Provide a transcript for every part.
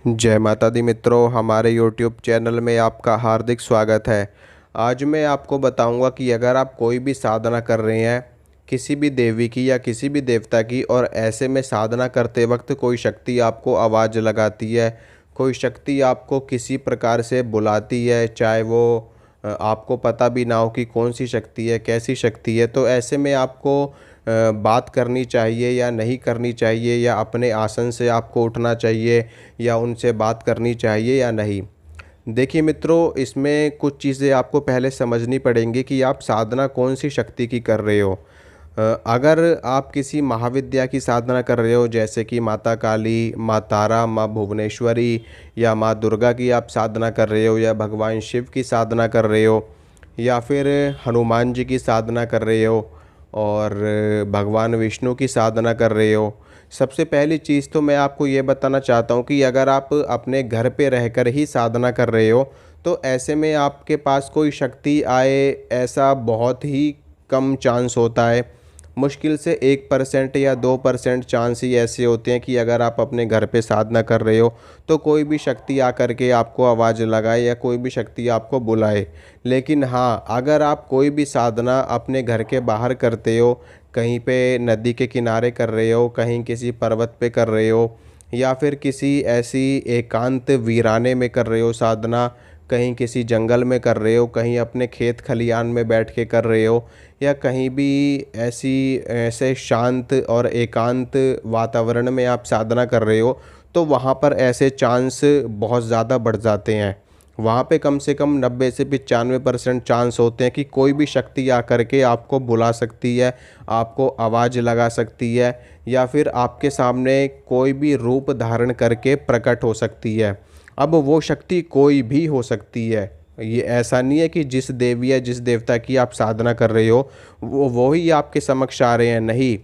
जय माता दी मित्रों, हमारे YouTube चैनल में आपका हार्दिक स्वागत है। आज मैं आपको बताऊंगा कि अगर आप कोई भी साधना कर रहे हैं किसी भी देवी की या किसी भी देवता की, और ऐसे में साधना करते वक्त कोई शक्ति आपको आवाज़ लगाती है, कोई शक्ति आपको किसी प्रकार से बुलाती है, चाहे वो आपको पता भी ना हो कि कौन सी शक्ति है, कैसी शक्ति है, तो ऐसे में आपको बात करनी चाहिए या नहीं करनी चाहिए, या अपने आसन से आपको उठना चाहिए या उनसे बात करनी चाहिए या नहीं। देखिए मित्रों, इसमें कुछ चीज़ें आपको पहले समझनी पड़ेंगी कि आप साधना कौन सी शक्ति की कर रहे हो। अगर आप किसी महाविद्या की साधना कर रहे हो, जैसे कि माता काली, माँ तारा, माँ भुवनेश्वरी या माँ दुर्गा की आप साधना कर रहे हो, या भगवान शिव की साधना कर रहे हो, या फिर हनुमान जी की साधना कर रहे हो, और भगवान विष्णु की साधना कर रहे हो, सबसे पहली चीज़ तो मैं आपको ये बताना चाहता हूँ कि अगर आप अपने घर पे रहकर ही साधना कर रहे हो, तो ऐसे में आपके पास कोई शक्ति आए, ऐसा बहुत ही कम चांस होता है। मुश्किल से 1% या 2% चांस ही ऐसे होते हैं कि अगर आप अपने घर पे साधना कर रहे हो तो कोई भी शक्ति आकर के आपको आवाज़ लगाए या कोई भी शक्ति आपको बुलाए। लेकिन हाँ, अगर आप कोई भी साधना अपने घर के बाहर करते हो, कहीं पे नदी के किनारे कर रहे हो, कहीं किसी पर्वत पे कर रहे हो, या फिर किसी ऐसी एकांत वीराने में कर रहे हो साधना, कहीं किसी जंगल में कर रहे हो, कहीं अपने खेत खलियान में बैठ के कर रहे हो, या कहीं भी ऐसी ऐसे शांत और एकांत वातावरण में आप साधना कर रहे हो, तो वहाँ पर ऐसे चांस बहुत ज़्यादा बढ़ जाते हैं। वहाँ पे कम से कम 90 से 95% चांस होते हैं कि कोई भी शक्ति आकर के आपको बुला सकती है, आपको आवाज़ लगा सकती है, या फिर आपके सामने कोई भी रूप धारण करके प्रकट हो सकती है। अब वो शक्ति कोई भी हो सकती है। ये ऐसा नहीं है कि जिस देवी या जिस देवता की आप साधना कर रहे हो वो ही आपके समक्ष आ रहे हैं, नहीं।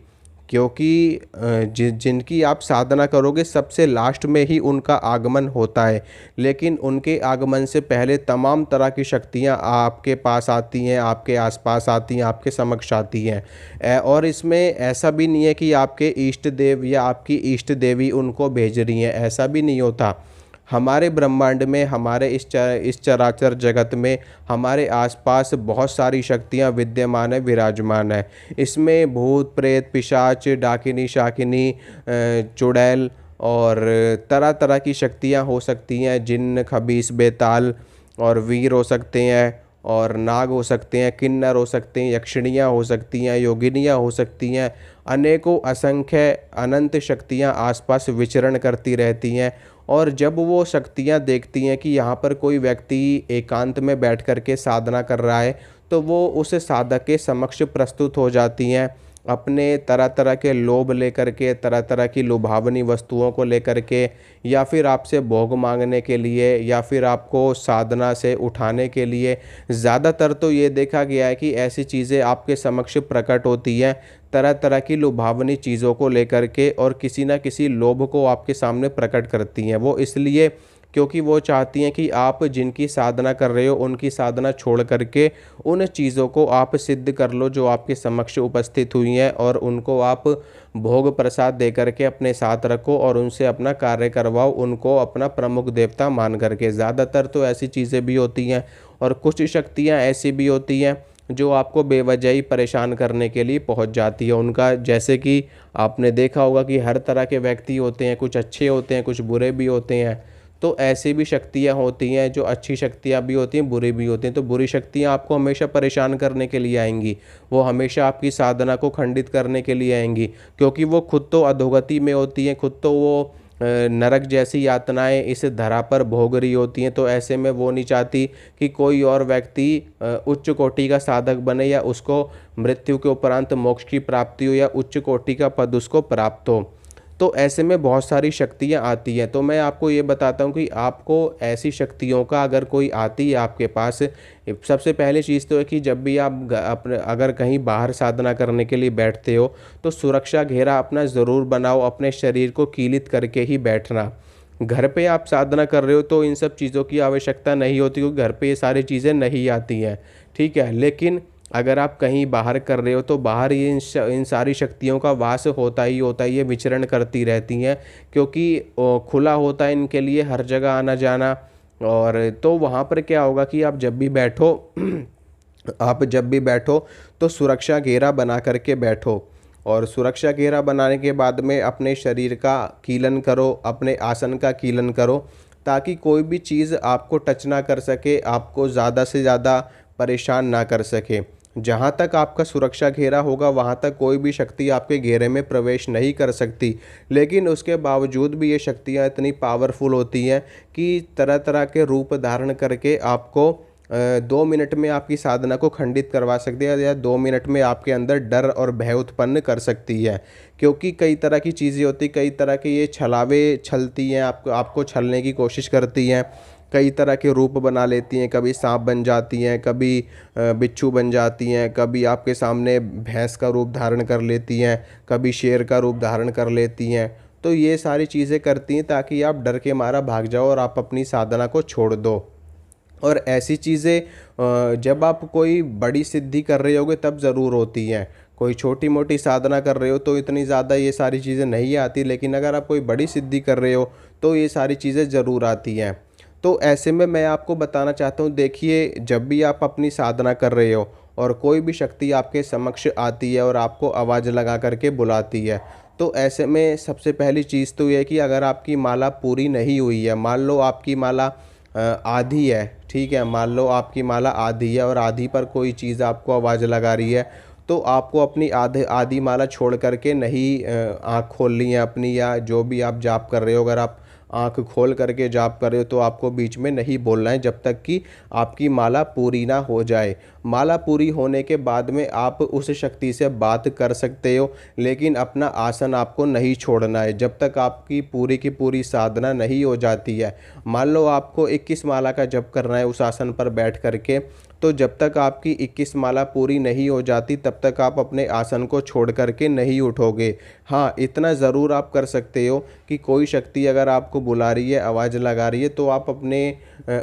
क्योंकि जिनकी आप साधना करोगे सबसे लास्ट में ही उनका आगमन होता है, लेकिन उनके आगमन से पहले तमाम तरह की शक्तियाँ आपके पास आती हैं, आपके आसपास आती हैं, आपके समक्ष आती हैं। और इसमें ऐसा भी नहीं है कि आपके इष्ट देव या आपकी इष्ट देवी उनको भेज रही हैं, ऐसा भी नहीं होता। हमारे ब्रह्मांड में, हमारे इस चराचर जगत में हमारे आसपास बहुत सारी शक्तियाँ विद्यमान है, विराजमान है। इसमें भूत प्रेत पिशाच डाकिनी शाकिनी चुड़ैल और तरह तरह की शक्तियाँ हो सकती हैं। जिन्न खबीस बेताल और वीर हो सकते हैं, और नाग हो सकते हैं, किन्नर हो सकते हैं, यक्षिणियाँ हो सकती हैं, योगिनियाँ हो सकती हैं। अनेकों असंख्य अनंत शक्तियाँ आसपास विचरण करती रहती हैं। और जब वो शक्तियाँ देखती हैं कि यहाँ पर कोई व्यक्ति एकांत में बैठ कर के साधना कर रहा है, तो वो उस साधक के समक्ष प्रस्तुत हो जाती हैं, अपने तरह तरह के लोभ लेकर के, तरह तरह की लुभावनी वस्तुओं को लेकर के, या फिर आपसे भोग मांगने के लिए, या फिर आपको साधना से उठाने के लिए। ज़्यादातर तो ये देखा गया है कि ऐसी चीज़ें आपके समक्ष प्रकट होती हैं, तरह तरह की लुभावनी चीज़ों को लेकर के, और किसी न किसी लोभ को आपके सामने प्रकट करती हैं। वो इसलिए क्योंकि वो चाहती हैं कि आप जिनकी साधना कर रहे हो उनकी साधना छोड़ करके उन चीज़ों को आप सिद्ध कर लो जो आपके समक्ष उपस्थित हुई हैं, और उनको आप भोग प्रसाद दे करके अपने साथ रखो और उनसे अपना कार्य करवाओ, उनको अपना प्रमुख देवता मान करके। ज़्यादातर तो ऐसी चीज़ें भी होती हैं, और कुछ शक्तियाँ ऐसी भी होती हैं जो आपको बेवजह ही परेशान करने के लिए पहुंच जाती है। उनका, जैसे कि आपने देखा होगा कि हर तरह के व्यक्ति होते हैं, कुछ अच्छे होते हैं, कुछ बुरे भी होते हैं। तो ऐसी भी शक्तियाँ होती हैं जो अच्छी शक्तियाँ भी होती हैं, बुरी भी होती हैं। तो बुरी शक्तियाँ आपको हमेशा परेशान करने के लिए आएंगी, वो हमेशा आपकी साधना को खंडित करने के लिए आएंगी, क्योंकि वो खुद तो अधोगति में होती हैं, खुद तो वो नरक जैसी यातनाएं इस धरा पर भोग रही होती हैं। तो ऐसे में वो नहीं चाहती कि कोई और व्यक्ति उच्च कोटि का साधक बने, या उसको मृत्यु के उपरांत मोक्ष की प्राप्ति हो, या उच्च कोटि का पद उसको प्राप्त हो। तो ऐसे में बहुत सारी शक्तियाँ आती हैं। तो मैं आपको ये बताता हूँ कि आपको ऐसी शक्तियों का अगर कोई आती है आपके पास, सबसे पहली चीज़ तो है कि जब भी आप अपने अगर कहीं बाहर साधना करने के लिए बैठते हो तो सुरक्षा घेरा अपना ज़रूर बनाओ, अपने शरीर को कीलित करके ही बैठना। घर पे आप साधना कर रहे हो तो इन सब चीज़ों की आवश्यकता नहीं होती, क्योंकि घर पे ये सारी चीज़ें नहीं आती हैं, ठीक है। लेकिन अगर आप कहीं बाहर कर रहे हो तो बाहर ये इन सारी शक्तियों का वास होता ही है, विचरण करती रहती हैं, क्योंकि खुला होता है इनके लिए हर जगह आना जाना। और तो वहाँ पर क्या होगा कि आप जब भी बैठो आप जब भी बैठो तो सुरक्षा घेरा बना करके बैठो। और सुरक्षा घेरा बनाने के बाद में अपने शरीर का कीलन करो, अपने आसन का कीलन करो, ताकि कोई भी चीज़ आपको टच ना कर सके, आपको ज़्यादा से ज़्यादा परेशान ना कर सके। जहाँ तक आपका सुरक्षा घेरा होगा वहाँ तक कोई भी शक्ति आपके घेरे में प्रवेश नहीं कर सकती। लेकिन उसके बावजूद भी ये शक्तियाँ इतनी पावरफुल होती हैं कि तरह तरह के रूप धारण करके आपको 2 मिनट में आपकी साधना को खंडित करवा सकती है, या 2 मिनट में आपके अंदर डर और भय उत्पन्न कर सकती है। क्योंकि कई तरह की चीज़ें होती, कई तरह के ये छलावे छलती हैं, आपको छलने की कोशिश करती हैं, कई तरह के रूप बना लेती हैं। कभी सांप बन जाती हैं, कभी बिच्छू बन जाती हैं, कभी आपके सामने भैंस का रूप धारण कर लेती हैं, कभी शेर का रूप धारण कर लेती हैं। तो ये सारी चीज़ें करती हैं ताकि आप डर के मारा भाग जाओ और आप अपनी साधना को छोड़ दो। और ऐसी चीज़ें जब आप कोई बड़ी सिद्धि कर रहे होगे तब ज़रूर होती हैं। कोई छोटी मोटी साधना कर रहे हो तो इतनी ज़्यादा ये सारी चीज़ें नहीं आती, लेकिन अगर आप कोई बड़ी सिद्धि कर रहे हो तो ये सारी चीज़ें ज़रूर आती हैं। तो ऐसे में मैं आपको बताना चाहता हूँ, देखिए जब भी आप अपनी साधना कर रहे हो और कोई भी शक्ति आपके समक्ष आती है और आपको आवाज़ लगा करके बुलाती है, तो ऐसे में सबसे पहली चीज़ तो ये है कि अगर आपकी माला पूरी नहीं हुई है, मान लो आपकी माला आधी है, ठीक है, मान लो आपकी माला आधी है और आधी पर कोई चीज़ आपको आवाज़ लगा रही है, तो आपको अपनी आधे आधी माला छोड़ करके नहीं आँख खोलनी है अपनी, या जो भी आप जाप कर रहे हो अगर आप आँख खोल करके जाप कर रहे हो तो आपको बीच में नहीं बोलना है जब तक कि आपकी माला पूरी ना हो जाए। माला पूरी होने के बाद में आप उस शक्ति से बात कर सकते हो, लेकिन अपना आसन आपको नहीं छोड़ना है जब तक आपकी पूरी की पूरी साधना नहीं हो जाती है। मान लो आपको 21 माला का जप करना है उस आसन पर बैठ करके, तो जब तक आपकी 21 माला पूरी नहीं हो जाती तब तक आप अपने आसन को छोड़ करके नहीं उठोगे। हाँ, इतना ज़रूर आप कर सकते हो कि कोई शक्ति अगर आपको बुला रही है, आवाज़ लगा रही है, तो आप अपने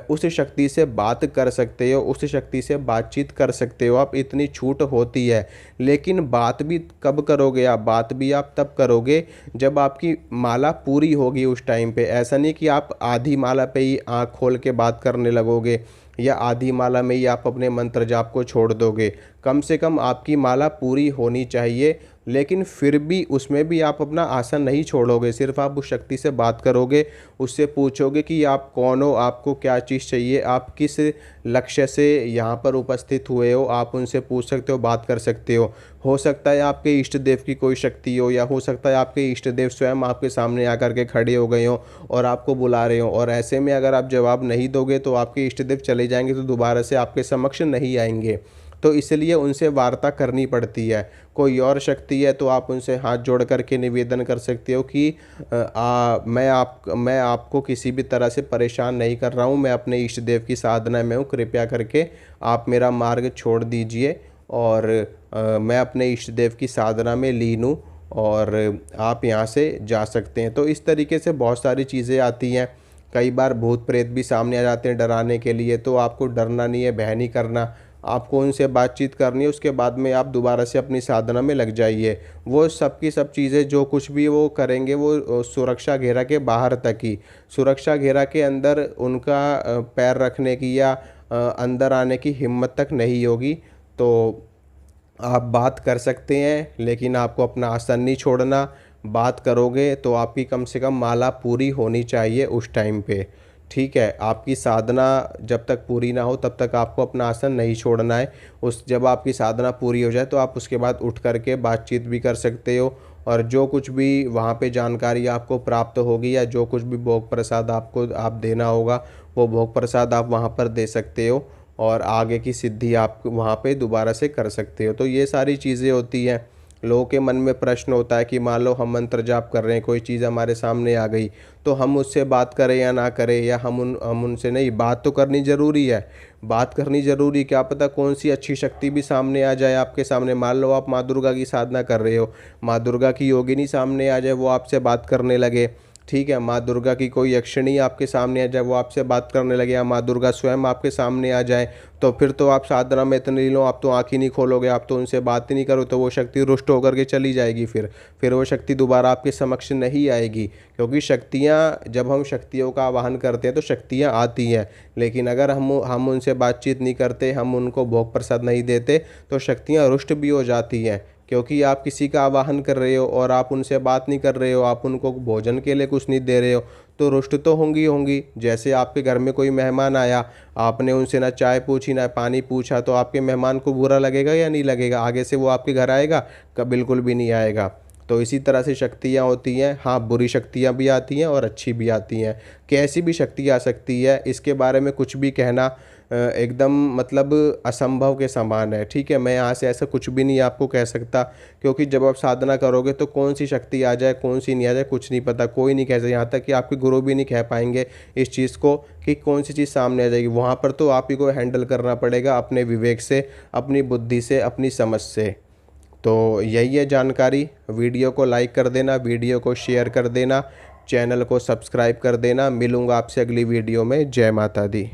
उस शक्ति से बात कर सकते हो, उस शक्ति से बातचीत कर सकते हो आप, इतनी छूट होती है। लेकिन बात भी कब करोगे आप? बात भी आप तब करोगे जब आपकी माला पूरी होगी उस टाइम पे। ऐसा नहीं कि आप आधी माला पे ही आँख खोल के बात करने लगोगे या आधी माला में ही आप अपने मंत्र जाप को छोड़ दोगे। कम से कम आपकी माला पूरी होनी चाहिए, लेकिन फिर भी उसमें भी आप अपना आसन नहीं छोड़ोगे, सिर्फ आप उस शक्ति से बात करोगे, उससे पूछोगे कि आप कौन हो, आपको क्या चीज़ चाहिए, आप किस लक्ष्य से यहाँ पर उपस्थित हुए हो, आप उनसे पूछ सकते हो, बात कर सकते हो। हो सकता है आपके इष्ट देव की कोई शक्ति हो, या हो सकता है आपके इष्ट देव स्वयं आपके सामने आकर के खड़े हो गए हों और आपको बुला रहे हों, और ऐसे में अगर आप जवाब नहीं दोगे तो आपके इष्ट देव चले जाएंगे, तो दोबारा से आपके समक्ष नहीं आएंगे। तो इसलिए उनसे वार्ता करनी पड़ती है। कोई और शक्ति है तो आप उनसे हाथ जोड़ करके निवेदन कर सकते हो कि मैं आपको किसी भी तरह से परेशान नहीं कर रहा हूँ, मैं अपने इष्ट देव की साधना में हूँ, कृपया करके आप मेरा मार्ग छोड़ दीजिए और मैं अपने इष्ट देव की साधना में लीन हूँ और आप यहाँ से जा सकते हैं। तो इस तरीके से बहुत सारी चीज़ें आती हैं। कई बार भूत प्रेत भी सामने आ जाते हैं डराने के लिए, तो आपको डरना नहीं है, भय नहीं करना, आपको उनसे बातचीत करनी है, उसके बाद में आप दोबारा से अपनी साधना में लग जाइए। वो सब की सब चीज़ें जो कुछ भी वो करेंगे वो सुरक्षा घेरा के बाहर तक ही, सुरक्षा घेरा के अंदर उनका पैर रखने की या अंदर आने की हिम्मत तक नहीं होगी। तो आप बात कर सकते हैं, लेकिन आपको अपना आसन नहीं छोड़ना। बात करोगे तो आपकी कम से कम माला पूरी होनी चाहिए उस टाइम पे, ठीक है। आपकी साधना जब तक पूरी ना हो तब तक आपको अपना आसन नहीं छोड़ना है। उस जब आपकी साधना पूरी हो जाए तो आप उसके बाद उठ करके बातचीत भी कर सकते हो, और जो कुछ भी वहाँ पे जानकारी आपको प्राप्त होगी या जो कुछ भी भोग प्रसाद आपको देना होगा, वो भोग प्रसाद आप वहाँ पर दे सकते हो और आगे की सिद्धि आप वहाँ पे दोबारा से कर सकते हो। तो ये सारी चीज़ें होती हैं। लोगों के मन में प्रश्न होता है कि मान लो हम मंत्र जाप कर रहे हैं, कोई चीज़ हमारे सामने आ गई, तो हम उससे बात करें या ना करें, या हम उनसे नहीं, बात तो करनी ज़रूरी है। बात करनी ज़रूरी, क्या पता कौन सी अच्छी शक्ति भी सामने आ जाए आपके सामने। मान लो आप माँ दुर्गा की साधना कर रहे हो, माँ दुर्गा की योगिनी सामने आ जाए, वो आपसे बात करने लगे, ठीक है, माँ दुर्गा की कोई यक्षिणी आपके सामने आ जाए, वो आपसे बात करने लगे, या माँ दुर्गा स्वयं आपके सामने आ जाए, तो फिर तो आप साधना में इतने लीन हो, आप तो आँख ही नहीं खोलोगे, आप तो उनसे बात ही नहीं करो, तो वो शक्ति रुष्ट होकर के चली जाएगी। फिर वो शक्ति दोबारा आपके समक्ष नहीं आएगी, क्योंकि शक्तियाँ, जब हम शक्तियों का आवाहन करते हैं तो शक्तियाँ आती हैं, लेकिन अगर हम उनसे बातचीत नहीं करते, हम उनको भोग प्रसाद नहीं देते, तो शक्तियाँ रुष्ट भी हो जाती हैं। क्योंकि आप किसी का आवाहन कर रहे हो और आप उनसे बात नहीं कर रहे हो, आप उनको भोजन के लिए कुछ नहीं दे रहे हो, तो रुष्ट तो होंगी होंगी। जैसे आपके घर में कोई मेहमान आया, आपने उनसे ना चाय पूछी ना पानी पूछा, तो आपके मेहमान को बुरा लगेगा या नहीं लगेगा? आगे से वो आपके घर आएगा? बिल्कुल भी नहीं आएगा। तो इसी तरह से शक्तियाँ होती हैं। हाँ, बुरी शक्तियाँ भी आती हैं और अच्छी भी आती हैं। कैसी भी शक्ति आ सकती है, इसके बारे में कुछ भी कहना एकदम मतलब असंभव के समान है। ठीक है, मैं यहाँ से ऐसा कुछ भी नहीं आपको कह सकता, क्योंकि जब आप साधना करोगे तो कौन सी शक्ति आ जाए कौन सी नहीं आ जाए कुछ नहीं पता, कोई नहीं कह सकता। यहाँ तक कि आपके गुरु भी नहीं कह पाएंगे इस चीज़ को कि कौन सी चीज़ सामने आ जाएगी। वहाँ पर तो आप ही को हैंडल करना पड़ेगा अपने विवेक से, अपनी बुद्धि से, अपनी समझ से। तो यही है जानकारी। वीडियो को लाइक कर देना, वीडियो को शेयर कर देना, चैनल को सब्सक्राइब कर देना। मिलूँगा आपसे अगली वीडियो में। जय माता दी।